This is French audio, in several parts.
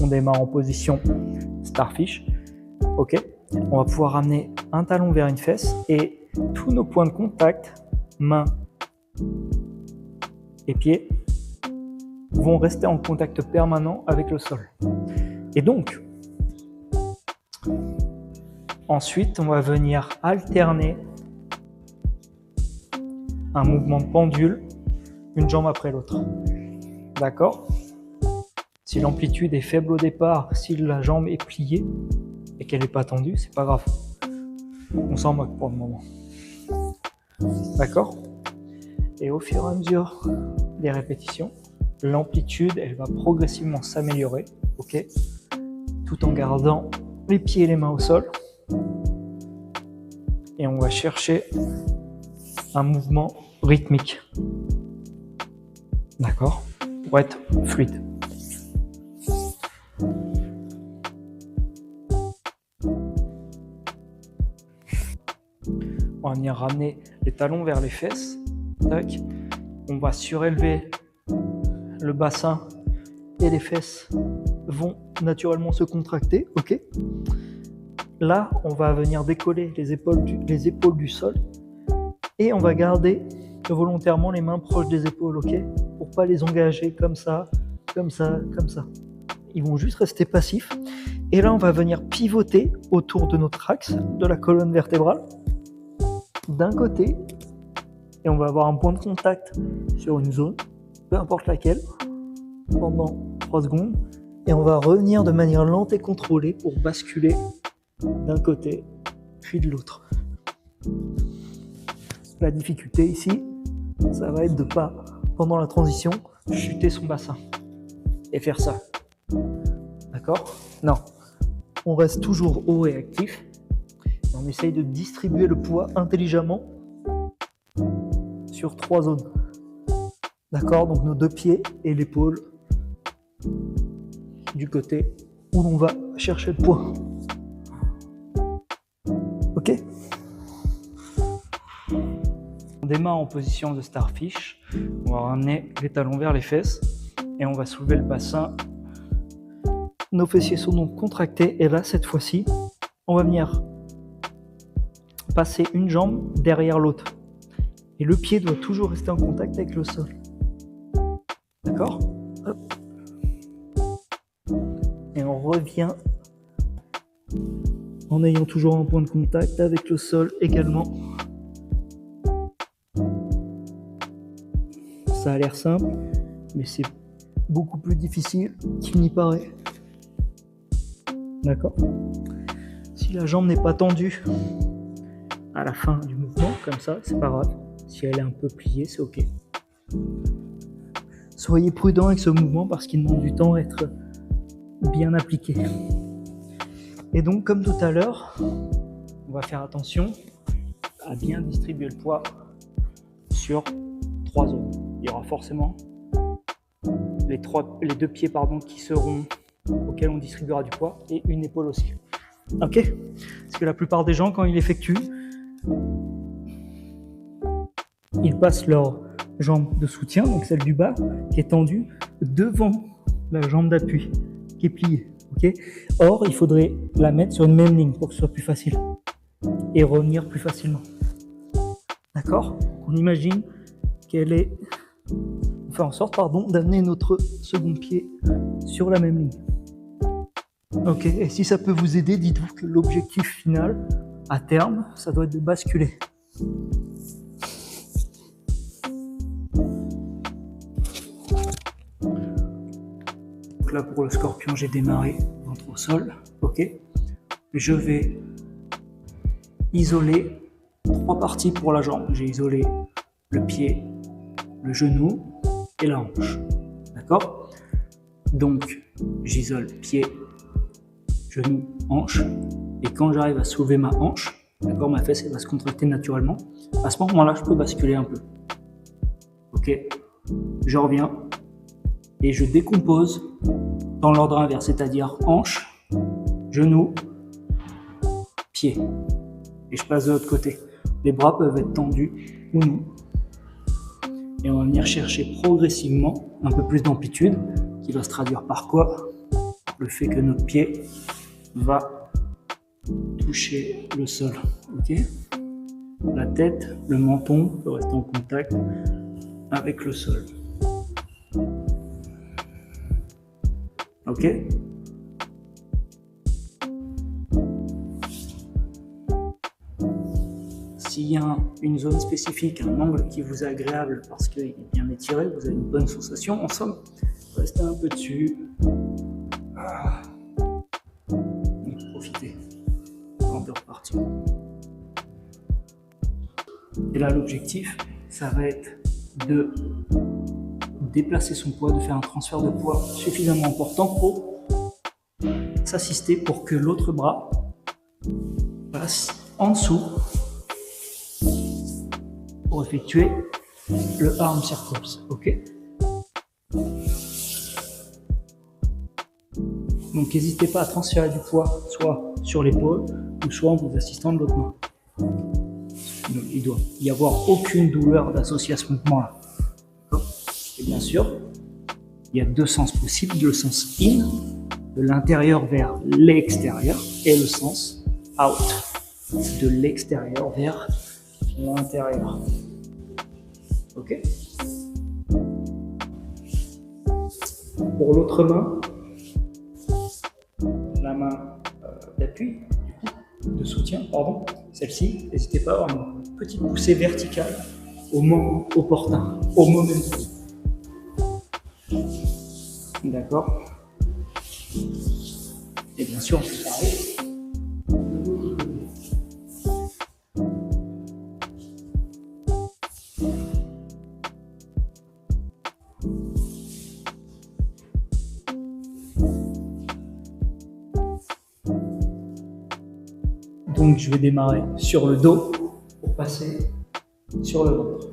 on démarre en position starfish. Ok, on va pouvoir ramener un talon vers une fesse et tous nos points de contact, mains et pieds, vont rester en contact permanent avec le sol. Et donc, ensuite, on va venir alterner un mouvement de pendule, une jambe après l'autre. D'accord ? Si l'amplitude est faible au départ, si la jambe est pliée et qu'elle n'est pas tendue, c'est pas grave. On s'en moque pour le moment. D'accord ? Et au fur et à mesure des répétitions, l'amplitude, elle va progressivement s'améliorer, ok ? Tout en gardant les pieds et les mains au sol. Et on va chercher un mouvement rythmique. D'accord ? Pour être fluide. On va venir ramener les talons vers les fesses. Tac. On va surélever le bassin et les fesses vont naturellement se contracter. Ok. Là, on va venir décoller les épaules du sol et on va garder volontairement les mains proches des épaules, ok, pour pas les engager comme ça, comme ça, comme ça. Ils vont juste rester passifs. Et là, on va venir pivoter autour de notre axe de la colonne vertébrale d'un côté et on va avoir un point de contact sur une zone, peu importe laquelle, pendant 3 secondes et on va revenir de manière lente et contrôlée pour basculer d'un côté puis de l'autre. La difficulté ici, ça va être de pas, pendant la transition, chuter son bassin et faire ça. D'accord ? Non. On reste toujours haut et actif. Et on essaye de distribuer le poids intelligemment sur 3 zones. D'accord ? Donc nos 2 pieds et l'épaule du côté où l'on va chercher le poids. Ok ? On démarre en position de starfish. On va ramener les talons vers les fesses et on va soulever le bassin. Nos fessiers sont donc contractés et là, cette fois-ci, on va venir passer une jambe derrière l'autre. Et le pied doit toujours rester en contact avec le sol. D'accord ? Hop. Et on revient en ayant toujours un point de contact avec le sol également. Ça a l'air simple, mais c'est beaucoup plus difficile qu'il n'y paraît. D'accord ? Si la jambe n'est pas tendue à la fin du mouvement, comme ça, c'est pas grave. Si elle est un peu pliée, c'est ok. Soyez prudent avec ce mouvement parce qu'il demande du temps à être bien appliqué. Et donc, comme tout à l'heure, on va faire attention à bien distribuer le poids sur 3 zones. Il y aura forcément les 2 pieds auxquels on distribuera du poids et une épaule aussi. Ok ? Parce que la plupart des gens, quand ils effectuent, ils passent leur jambe de soutien, donc celle du bas, qui est tendue, devant la jambe d'appui, qui est pliée. Okay ? Or, il faudrait la mettre sur une même ligne pour que ce soit plus facile et revenir plus facilement. D'accord ? On imagine on fait en sorte, d'amener notre second pied sur la même ligne. Ok, et si ça peut vous aider, dites-vous que l'objectif final, à terme, ça doit être de basculer. Donc là, pour le scorpion, j'ai démarré ventre au sol. Ok, je vais isoler 3 parties pour la jambe. J'ai isolé le pied, le genou et la hanche. D'accord ? Donc, j'isole pied, genou, hanche. Et quand j'arrive à soulever ma hanche, d'accord, ma fesse elle va se contracter naturellement. À ce moment-là, je peux basculer un peu. Ok ? Je reviens et je décompose dans l'ordre inverse, c'est-à-dire hanche, genou, pied. Et je passe de l'autre côté. Les bras peuvent être tendus ou non. Et on va venir chercher progressivement un peu plus d'amplitude, qui va se traduire par quoi ? le fait que notre pied va toucher le sol. Ok? La tête, le menton peut rester en contact avec le sol. Ok? S'il y a une zone spécifique, un angle qui vous est agréable parce qu'il est bien étiré, vous avez une bonne sensation, en somme, restez un peu dessus. Et profitez avant de repartir. Et là, l'objectif, ça va être de déplacer son poids, de faire un transfert de poids suffisamment important pour s'assister pour que l'autre bras passe en dessous pour effectuer le arm circles. Ok? Donc n'hésitez pas à transférer du poids soit sur l'épaule ou soit en vous assistant de l'autre main. Donc, il doit y avoir aucune douleur d'associer à ce mouvement-là. Et bien sûr, il y a deux sens possibles, le sens in, de l'intérieur vers l'extérieur, et le sens out, de l'extérieur vers l'intérieur. Ok? Pour l'autre main, la main d'appui, de soutien, pardon, celle-ci, n'hésitez pas à avoir une petite poussée verticale au moment opportun, au moment. D'accord? Et bien sûr, on peut parler. Donc je vais démarrer sur le dos pour passer sur le ventre.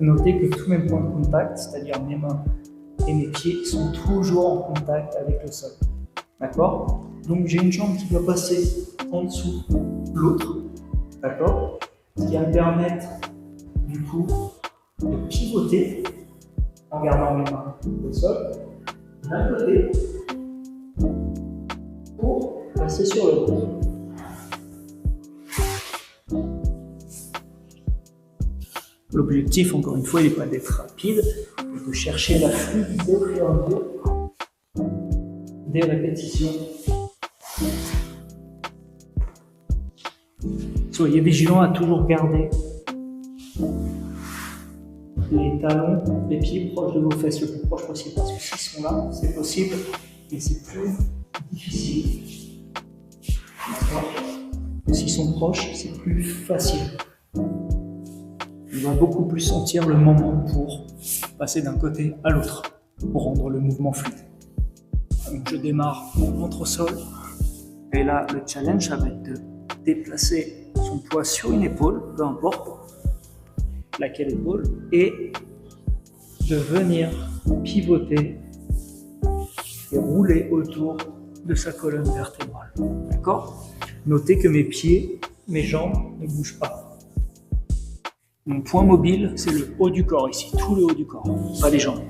Notez que tous mes points de contact, c'est-à-dire mes mains et mes pieds, sont toujours en contact avec le sol. D'accord? Donc j'ai une jambe qui doit passer en dessous de l'autre. D'accord? Ce qui va me permettre du coup de pivoter en gardant mes mains au sol d'un côté pour passer sur l'autre. L'objectif, encore une fois, il n'est pas d'être rapide, mais de chercher la fluidité au fur et à mesure des répétitions. Soyez vigilants à toujours garder les talons, les pieds proches de vos fesses, le plus proche possible, parce que s'ils sont là, c'est possible, mais c'est plus difficile. D'accord ? Et s'ils sont proches, c'est plus facile. On va beaucoup plus sentir le moment pour passer d'un côté à l'autre, pour rendre le mouvement fluide. Donc je démarre ventre au sol, et là le challenge ça va être de déplacer son poids sur une épaule, peu importe laquelle épaule, et de venir pivoter et rouler autour de sa colonne vertébrale. D'accord ? Notez que mes pieds, mes jambes ne bougent pas. Mon point mobile, c'est le haut du corps ici, tout le haut du corps, pas les jambes.